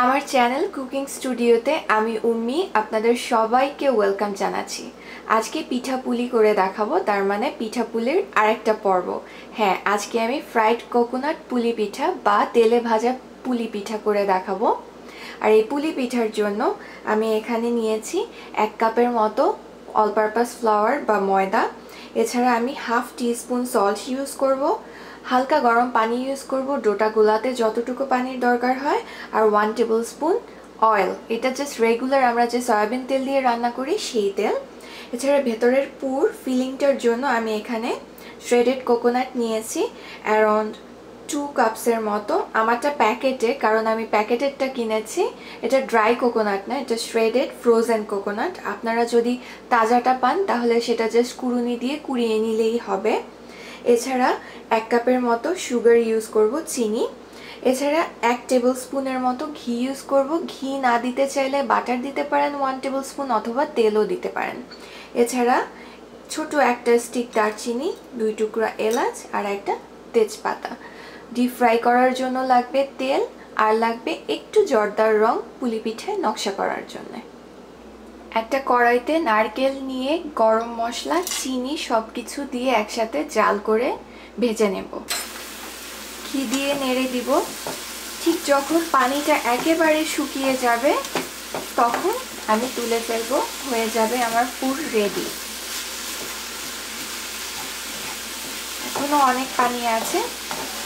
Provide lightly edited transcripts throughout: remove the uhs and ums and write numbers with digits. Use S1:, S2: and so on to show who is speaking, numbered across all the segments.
S1: আমার channel cooking স্টুডিওতে আমি উম্মি আপনাদের সবাইকে ওয়েলকাম জানাচ্ছি। আজকে পিঠাপুলি করে দেখাবো, তার মানে পিঠাপুলির আরেকটা পর্ব। হ্যাঁ, আজকে আমি ফ্রাইড কোকোনাট পুলি পিঠা বা তেলে ভাজা পুলি পিঠা করে দেখাবো। আর এই পুলি পিঠার জন্য আমি এখানে নিয়েছি 1 কাপের মতো অল পারপাস ফ্লাওয়ার বা ময়দা। এছাড়া আমি হাফ টিস্পুন সল্ট ইউজ করব, হালকা গরম পানি ইউজ করব ডোটা গোলাতে যতটুকু পানির দরকার হয়, আর 1 টেবিলস্পুন অয়েল। এটা জাস্ট রেগুলার আমরা যে সয়াবিন তেল দিয়ে রান্না করি সেই তেল। এছাড়া ভেতরের পুর ফিলিংটার জন্য আমি এখানে শ্রেডেড কোকোনাট নিয়েছি অ্যারাউন্ড 2 কাপসের মতো। আমারটা প্যাকেটে, কারণ আমি প্যাকেটেরটা কিনেছি। এটা ড্রাই কোকোনাট না, এটা শ্রেডেড ফ্রোজেন কোকোনাট। আপনারা যদি তাজাটা পান তাহলে সেটা জাস্ট কুড়ুনি দিয়ে কুড়িয়ে নিলেই হবে। এছাড়া 1 কাপের মতো সুগার ইউজ করব, চিনি। এছাড়া 1 টেবিলস্পুনের মতো ঘি ইউজ করব। ঘি না দিতে চাইলে বাটার দিতে পারেন 1 টেবিলস্পুন, অথবা তেলও দিতে পারেন। এছাড়া ছোট একটা স্টিক দারচিনি, 2 টুকরা এলাচ আর একটা তেজপাতা। ডিপ ফ্রাই করার জন্য লাগবে তেল, আর লাগবে একটু জর্দার রং পুলি পিঠায় নকশা করার জন্য। একটা কড়াইতে নারকেল নিয়ে গরম মশলা, চিনি সবকিছু দিয়ে একসাথে জাল করে ভেজে নেব। ঘি দিয়ে নেড়ে দিব। ঠিক যখন পানিটা একেবারে শুকিয়ে যাবে তখন আমি তুলে ফেলবো, হয়ে যাবে আমার পুর রেডি। এখনো অনেক পানি আছে,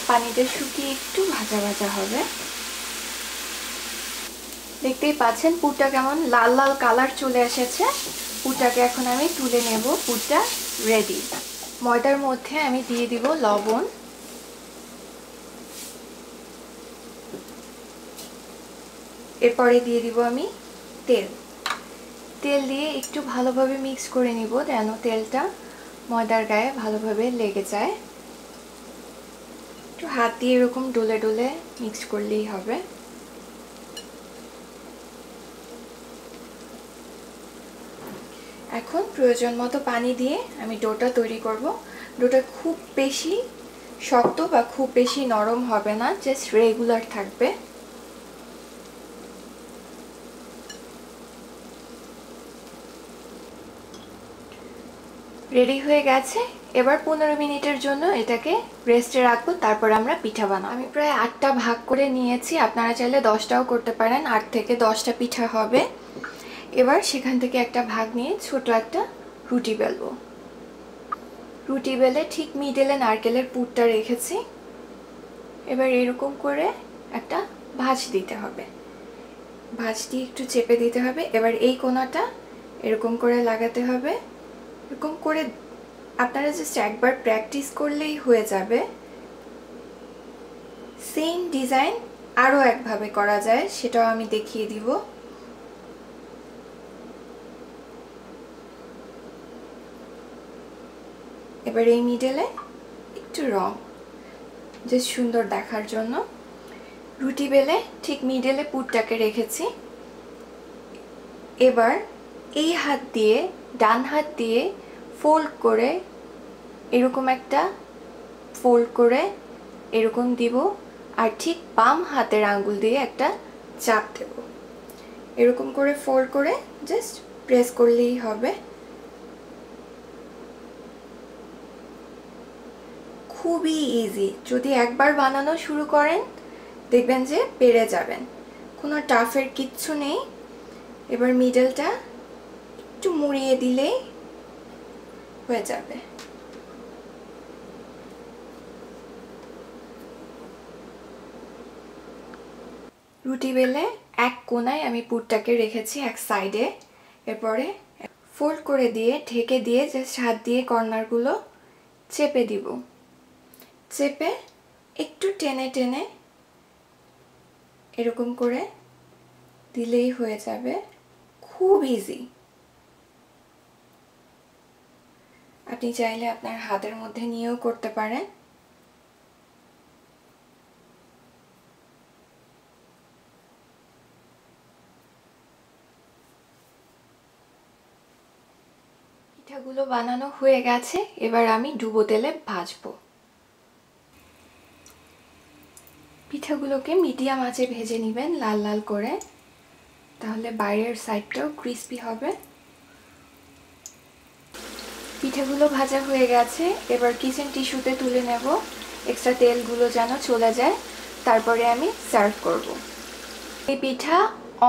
S1: পানিটা শুকিয়ে একটু ভাজা ভাজা হবে। দেখতেই পাচ্ছেন পুরটা কেমন লাল লাল কালার চলে এসেছে। পুরটাকে এখন আমি তুলে নেব। পুরটা রেডি। ময়দার মধ্যে আমি দিয়ে দিব লবণ, এরপরে দিয়ে দিব আমি তেল। তেল দিয়ে একটু ভালোভাবে মিক্স করে নিব যেন তেলটা ময়দার গায়ে ভালোভাবে লেগে যায়। একটু হাত দিয়ে এরকম ডলে ডলে মিক্স করলেই হবে। এখন প্রয়োজন মতো পানি দিয়ে আমি ডোটা তৈরি করব। ডোটা খুব বেশি শক্ত বা খুব বেশি নরম হবে না, জাস্ট রেগুলার থাকবে। রেডি হয়ে গেছে। এবার 15 মিনিটের জন্য এটাকে রেস্টে রাখবো, তারপর আমরা পিঠা বানাবো। আমি প্রায় 8টা ভাগ করে নিয়েছি, আপনারা চাইলে 10টাও করতে পারেন। 8 থেকে 10টা পিঠা হবে। এবার সেখান থেকে একটা ভাগ নিয়ে ছোট একটা রুটি বেলবো। রুটি বেলে ঠিক মিডলে নারকেলের পুরটা রেখেছি। এবার এরকম করে একটা ভাঁজ দিতে হবে, ভাঁজ দিয়ে একটু চেপে দিতে হবে। এবার এই কোণাটা এরকম করে লাগাতে হবে। এরকম করে আপনারা জাস্ট একবার প্র্যাকটিস করলেই হয়ে যাবে। সেম ডিজাইন আরও একভাবে করা যায়, সেটাও আমি দেখিয়ে দিব। এবার এই মিডলে একটু রং, জাস্ট সুন্দর দেখার জন্য। রুটি বেলে ঠিক মিডলে পুরটাকে রেখেছি। এবার এই হাত দিয়ে ডান হাত দিয়ে ফোল্ড করে এরকম একটা ফোল্ড করে এরকম দিব, আর ঠিক বাম হাতের আঙ্গুল দিয়ে একটা চাপ দেব। এরকম করে ফোল্ড করে জাস্ট প্রেস করলেই হবে। খুবই ইজি। যদি একবার বানানো শুরু করেন দেখবেন যে পেরে যাবেন, কোনো টাফের কিচ্ছু নেই। এবার মিডলটা একটু মুড়িয়ে দিলেই হয়ে যাবে। রুটি বেলে এক কোণায় আমি পুরটাকে রেখেছি এক সাইডে। এরপরে ফোল্ড করে দিয়ে ঢেকে দিয়ে জাস্ট হাত দিয়ে কর্নারগুলো চেপে দিব। চেপে একটু টেনে টেনে এরকম করে দিলেই হয়ে যাবে। খুব ইজি। আপনি চাইলে আপনার হাতের মধ্যে নিয়েও করতে পারেন। পিঠাগুলো বানানো হয়ে গেছে, এবার আমি ডুবো তেলে ভাজবো। পিঠাগুলোকে মিডিয়াম আঁচে ভেজে নেবেন লাল লাল করে, তাহলে বাইরের সাইডটাও ক্রিস্পি হবে। পিঠাগুলো ভাজা হয়ে গেছে, এবার কিচেন টিস্যুতে তুলে নেব, এক্সট্রা তেলগুলো যেন চলে যায়, তারপরে আমি সার্ভ করব। এই পিঠা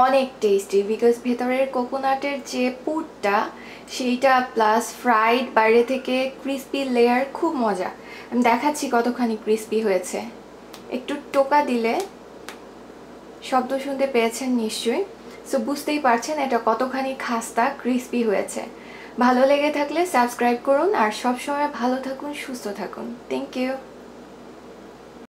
S1: অনেক টেস্টি, বিকজ ভেতরের কোকোনাটের যে পুরটা সেইটা প্লাস ফ্রাইড, বাইরে থেকে ক্রিস্পি লেয়ার, খুব মজা। আমি দেখাচ্ছি কতখানি ক্রিস্পি হয়েছে। একটু টোকা দিলে শব্দ শুনতে পেয়েছেন নিশ্চয়ই, সো বুঝতেই পারছেন এটা কতখানি খাস্তা ক্রিস্পি হয়েছে। ভালো লেগে থাকলে সাবস্ক্রাইব করুন আর সবসময় ভালো থাকুন, সুস্থ থাকুন। Thank you.